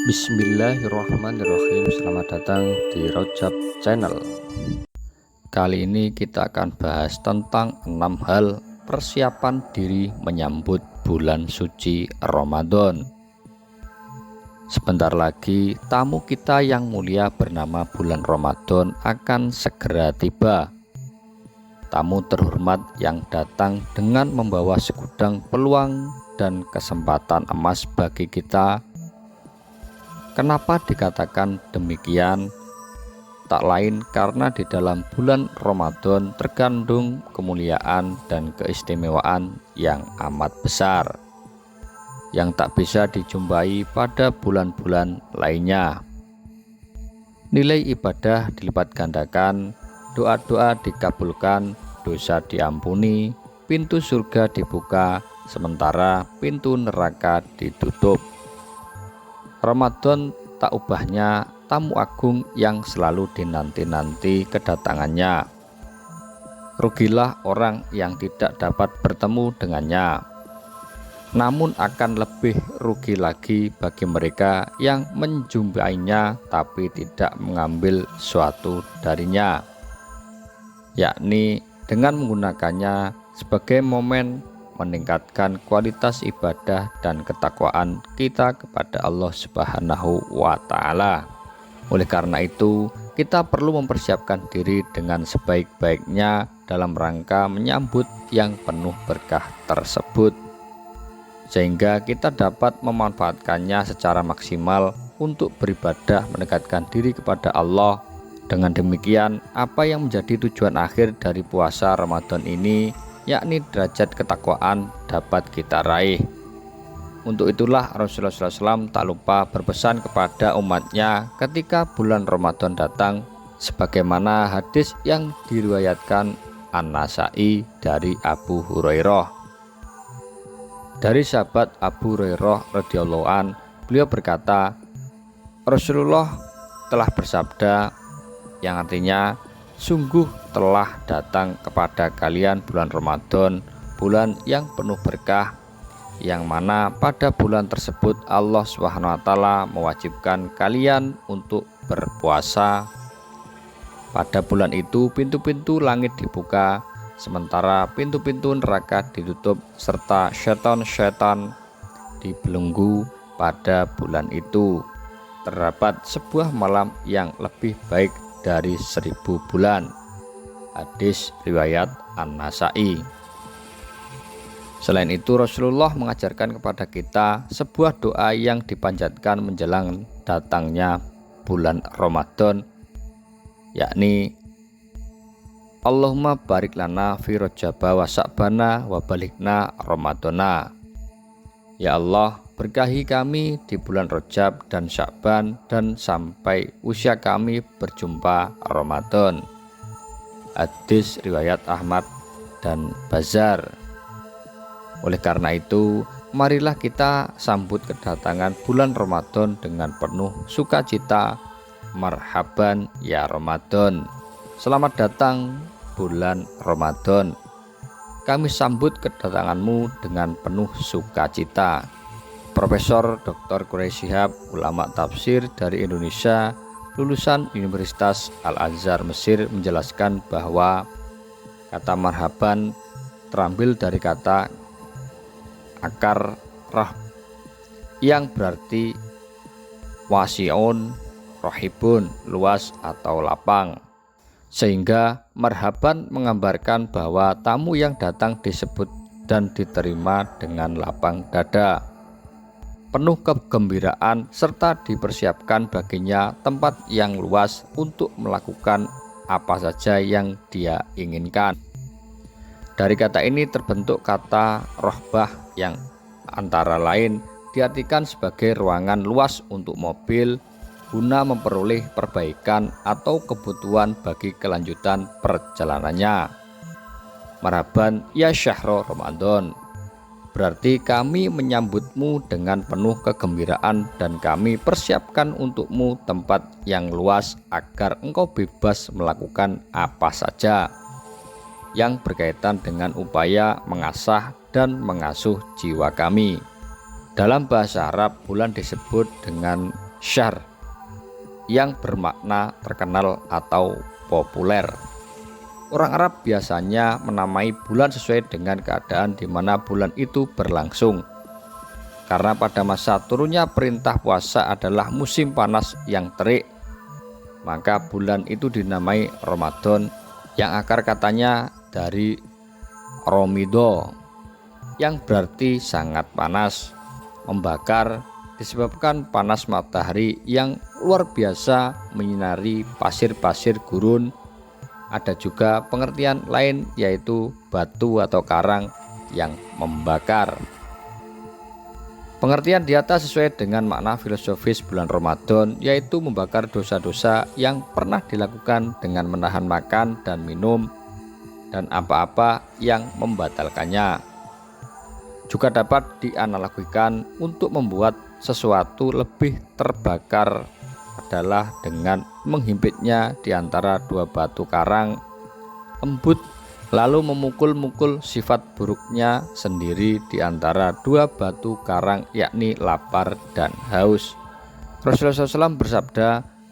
Bismillahirrahmanirrahim. Selamat datang di Rojab Channel. Kali ini kita akan bahas tentang 6 hal persiapan diri menyambut bulan suci Ramadan. Sebentar lagi tamu kita yang mulia bernama bulan Ramadan akan segera tiba. Tamu terhormat yang datang dengan membawa segudang peluang dan kesempatan emas bagi kita. Kenapa dikatakan demikian? Tak lain karena di dalam bulan Ramadan terkandung kemuliaan dan keistimewaan yang amat besar, yang tak bisa dijumpai pada bulan-bulan lainnya. Nilai ibadah dilipat gandakan, doa-doa dikabulkan, dosa diampuni, pintu surga dibuka, sementara pintu neraka ditutup. Ramadan tak ubahnya tamu agung yang selalu dinanti-nanti kedatangannya. Rugilah orang yang tidak dapat bertemu dengannya. Namun akan lebih rugi lagi bagi mereka yang menjumpainya tapi tidak mengambil suatu darinya, yakni dengan menggunakannya sebagai momen meningkatkan kualitas ibadah dan ketakwaan kita kepada Allah Subhanahu wa Ta'ala. Oleh karena itu, kita perlu mempersiapkan diri dengan sebaik-baiknya dalam rangka menyambut yang penuh berkah tersebut, sehingga kita dapat memanfaatkannya secara maksimal untuk beribadah mendekatkan diri kepada Allah. Dengan demikian, apa yang menjadi tujuan akhir dari puasa Ramadan ini, yakni derajat ketakwaan, dapat kita raih. Untuk itulah Rasulullah SAW tak lupa berpesan kepada umatnya ketika bulan Ramadan datang, sebagaimana hadis yang diriwayatkan An-Nasa'i dari Abu Hurairah. Dari sahabat Abu Hurairah radhiyallahu an, beliau berkata, Rasulullah telah bersabda, yang artinya, sungguh telah datang kepada kalian bulan Ramadan, bulan yang penuh berkah, yang mana pada bulan tersebut Allah SWT mewajibkan kalian untuk berpuasa. Pada bulan itu pintu-pintu langit dibuka, sementara pintu-pintu neraka ditutup, serta syaitan-syaitan dibelenggu. Pada bulan itu terdapat sebuah malam yang lebih baik dari 1000 bulan. Hadis riwayat An-Nasa'i. Selain itu, Rasulullah mengajarkan kepada kita sebuah doa yang dipanjatkan menjelang datangnya bulan Ramadan, yakni Allahumma barik lana fi rajaba wa sa'bana wa balighna ramadana. Ya Allah, berkahi kami di bulan Rajab dan Sya'ban dan sampai usia kami berjumpa Ramadan. Hadis riwayat Ahmad dan Bazar. Oleh karena itu, marilah kita sambut kedatangan bulan Ramadan dengan penuh sukacita. Marhaban ya Ramadan. Selamat datang bulan Ramadan. Kami sambut kedatanganmu dengan penuh sukacita. Profesor Dr. Quraish Shihab, ulama tafsir dari Indonesia, lulusan Universitas Al-Azhar Mesir, menjelaskan bahwa kata marhaban terambil dari kata akar rah yang berarti wasi'un, rohibun, luas atau lapang, sehingga marhaban menggambarkan bahwa tamu yang datang disebut dan diterima dengan lapang dada, penuh kegembiraan, serta dipersiapkan baginya tempat yang luas untuk melakukan apa saja yang dia inginkan. Dari kata ini terbentuk kata rohbah yang antara lain diartikan sebagai ruangan luas untuk mobil guna memperoleh perbaikan atau kebutuhan bagi kelanjutan perjalanannya. Marhaban ya syahro Ramadan, berarti kami menyambutmu dengan penuh kegembiraan dan kami persiapkan untukmu tempat yang luas agar engkau bebas melakukan apa saja yang berkaitan dengan upaya mengasah dan mengasuh jiwa kami. Dalam bahasa Arab, bulan disebut dengan syahr, yang bermakna terkenal atau populer. Orang Arab biasanya menamai bulan sesuai dengan keadaan di mana bulan itu berlangsung. Karena pada masa turunnya perintah puasa adalah musim panas yang terik, maka bulan itu dinamai Ramadan, yang akar katanya dari romido, yang berarti sangat panas, membakar, disebabkan panas matahari yang luar biasa menyinari pasir-pasir gurun. Ada juga pengertian lain, yaitu batu atau karang yang membakar. Pengertian di atas sesuai dengan makna filosofis bulan Ramadan, yaitu membakar dosa-dosa yang pernah dilakukan dengan menahan makan dan minum dan apa-apa yang membatalkannya. Juga dapat dianalogikan untuk membuat sesuatu lebih terbakar adalah dengan menghimpitnya di antara dua batu karang embut, lalu memukul-mukul sifat buruknya sendiri di antara dua batu karang, yakni lapar dan haus. Rasulullah SAW bersabda,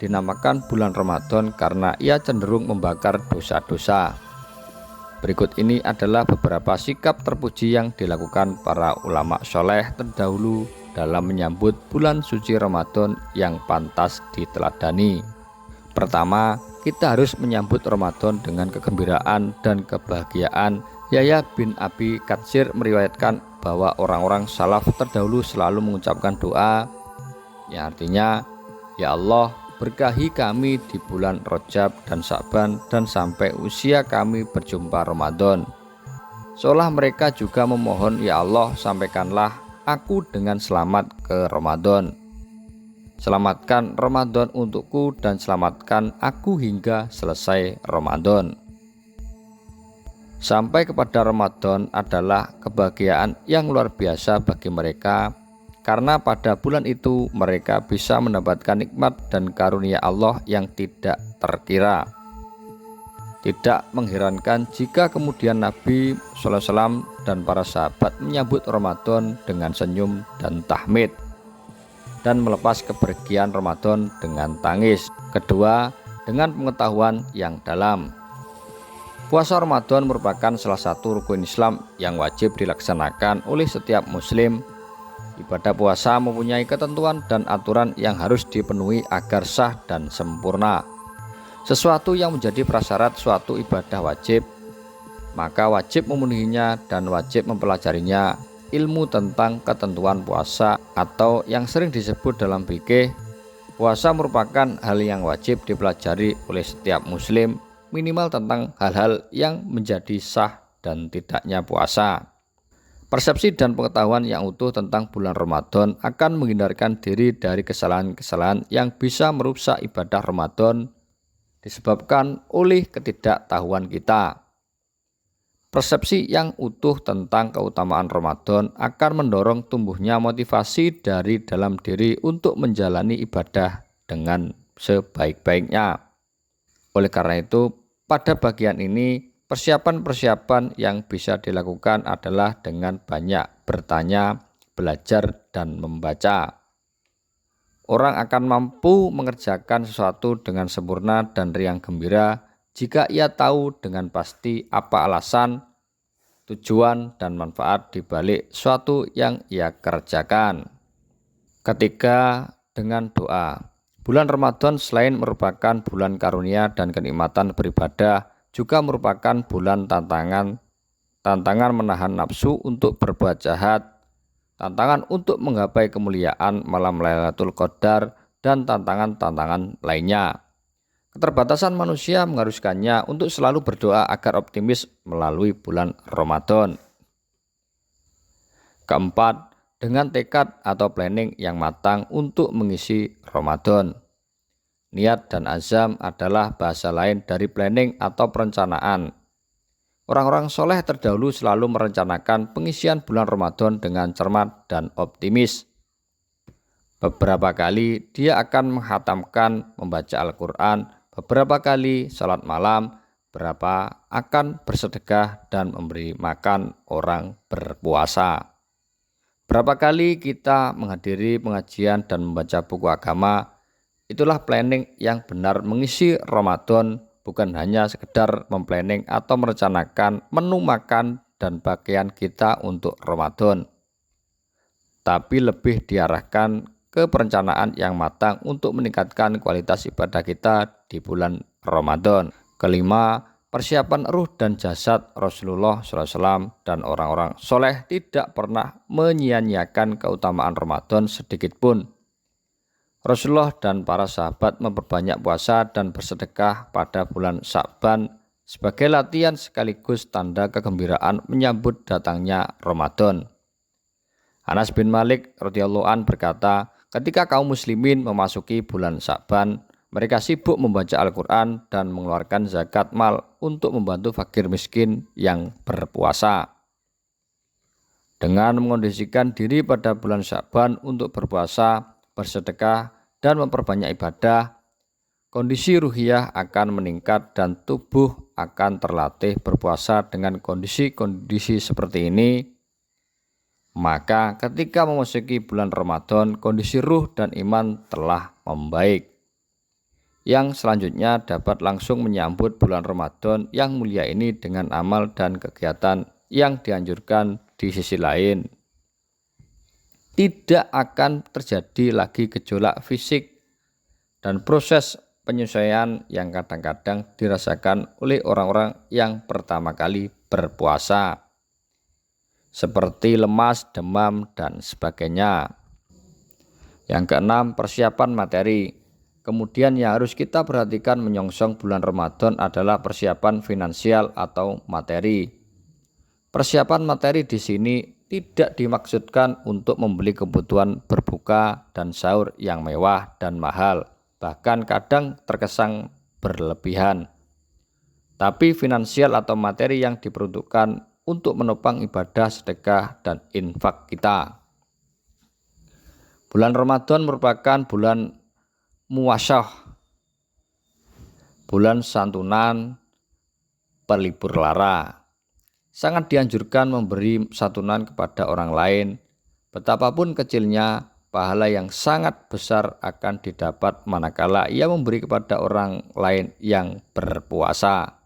dinamakan bulan Ramadan karena ia cenderung membakar dosa-dosa. Berikut ini adalah beberapa sikap terpuji yang dilakukan para ulama soleh terdahulu dalam menyambut bulan suci Ramadan yang pantas diteladani. Pertama, kita harus menyambut Ramadan dengan kegembiraan dan kebahagiaan. Yahya bin Abi Katsir meriwayatkan bahwa orang-orang salaf terdahulu selalu mengucapkan doa yang artinya, ya Allah, berkahi kami di bulan Rajab dan Sa'ban dan sampai usia kami berjumpa Ramadan. Seolah mereka juga memohon, ya Allah, sampaikanlah aku dengan selamat ke Ramadan. Selamatkan Ramadan untukku dan selamatkan aku hingga selesai Ramadan. Sampai kepada Ramadan adalah kebahagiaan yang luar biasa bagi mereka, karena pada bulan itu mereka bisa mendapatkan nikmat dan karunia Allah yang tidak terkira. Tidak mengherankan jika kemudian Nabi SAW dan para sahabat menyambut Ramadan dengan senyum dan tahmid, dan melepas kepergian Ramadan dengan tangis. Kedua, dengan pengetahuan yang dalam. Puasa Ramadan merupakan salah satu rukun Islam yang wajib dilaksanakan oleh setiap muslim. Ibadah puasa mempunyai ketentuan dan aturan yang harus dipenuhi agar sah dan sempurna. Sesuatu yang menjadi prasyarat suatu ibadah wajib, maka wajib memenuhinya dan wajib mempelajarinya. Ilmu tentang ketentuan puasa atau yang sering disebut dalam fikih, puasa merupakan hal yang wajib dipelajari oleh setiap muslim, minimal tentang hal-hal yang menjadi sah dan tidaknya puasa. Persepsi dan pengetahuan yang utuh tentang bulan Ramadan akan menghindarkan diri dari kesalahan-kesalahan yang bisa merusak ibadah Ramadan disebabkan oleh ketidaktahuan kita. Persepsi yang utuh tentang keutamaan Ramadan akan mendorong tumbuhnya motivasi dari dalam diri untuk menjalani ibadah dengan sebaik-baiknya. Oleh karena itu, pada bagian ini, persiapan-persiapan yang bisa dilakukan adalah dengan banyak bertanya, belajar, dan membaca. Orang akan mampu mengerjakan sesuatu dengan sempurna dan riang gembira jika ia tahu dengan pasti apa alasan, tujuan, dan manfaat di balik suatu yang ia kerjakan. Ketiga, dengan doa. Bulan Ramadan selain merupakan bulan karunia dan kenikmatan beribadah, juga merupakan bulan tantangan menahan nafsu untuk berbuat jahat, tantangan untuk menggapai kemuliaan malam Lailatul Qadar, dan tantangan-tantangan lainnya. Keterbatasan manusia mengharuskannya untuk selalu berdoa agar optimis melalui bulan Ramadan. Keempat, dengan tekad atau planning yang matang untuk mengisi Ramadan. Niat dan azam adalah bahasa lain dari planning atau perencanaan. Orang-orang soleh terdahulu selalu merencanakan pengisian bulan Ramadan dengan cermat dan optimis. Beberapa kali dia akan menghatamkan membaca Al-Quran, beberapa kali salat malam, beberapa akan bersedekah dan memberi makan orang berpuasa. Berapa kali kita menghadiri pengajian dan membaca buku agama, itulah planning yang benar mengisi Ramadan, bukan hanya sekedar memplanning atau merencanakan menu makan dan pakaian kita untuk Ramadan, tapi lebih diarahkan ke perencanaan yang matang untuk meningkatkan kualitas ibadah kita di bulan Ramadan. Kelima, persiapan ruh dan jasad Rasulullah SAW dan orang-orang soleh tidak pernah menyia-nyiakan keutamaan Ramadan sedikit pun. Rasulullah dan para sahabat memperbanyak puasa dan bersedekah pada bulan Sya'ban sebagai latihan sekaligus tanda kegembiraan menyambut datangnya Ramadan. Anas bin Malik radhiyallahu an berkata, ketika kaum muslimin memasuki bulan Sya'ban, mereka sibuk membaca Al-Quran dan mengeluarkan zakat mal untuk membantu fakir miskin yang berpuasa. Dengan mengondisikan diri pada bulan Sya'ban untuk berpuasa, bersedekah, dan memperbanyak ibadah, kondisi ruhiyah akan meningkat dan tubuh akan terlatih berpuasa dengan kondisi-kondisi seperti ini. Maka ketika memasuki bulan Ramadan, kondisi ruh dan iman telah membaik, yang selanjutnya dapat langsung menyambut bulan Ramadan yang mulia ini dengan amal dan kegiatan yang dianjurkan. Di sisi lain, tidak akan terjadi lagi gejolak fisik dan proses penyesuaian yang kadang-kadang dirasakan oleh orang-orang yang pertama kali berpuasa, seperti lemas, demam, dan sebagainya. Yang keenam, persiapan materi. Kemudian yang harus kita perhatikan menyongsong bulan Ramadan adalah persiapan finansial atau materi. Persiapan materi di sini tidak dimaksudkan untuk membeli kebutuhan berbuka dan sahur yang mewah dan mahal, bahkan kadang terkesan berlebihan. Tapi finansial atau materi yang diperuntukkan untuk menopang ibadah, sedekah, dan infak kita. Bulan Ramadan merupakan bulan muwasyah, bulan santunan, pelipur lara. Sangat dianjurkan memberi santunan kepada orang lain. Betapapun kecilnya, pahala yang sangat besar akan didapat manakala ia memberi kepada orang lain yang berpuasa.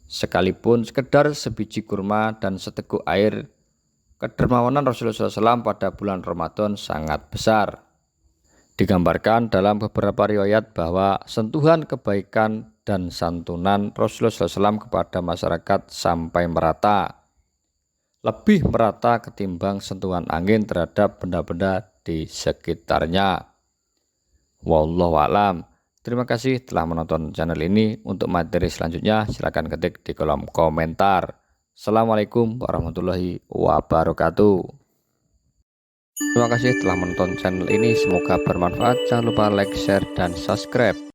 Sekalipun sekedar sebiji kurma dan seteguk air, kedermawanan Rasulullah SAW pada bulan Ramadan sangat besar. Digambarkan dalam beberapa riwayat bahwa sentuhan kebaikan dan santunan Rasulullah SAW kepada masyarakat sampai merata, lebih merata ketimbang sentuhan angin terhadap benda-benda di sekitarnya. Wallahu a'lam. Terima kasih telah menonton channel ini. Untuk materi selanjutnya silahkan ketik di kolom komentar. Assalamualaikum warahmatullahi wabarakatuh. Terima kasih telah menonton channel ini. Semoga bermanfaat. Jangan lupa like, share, dan subscribe.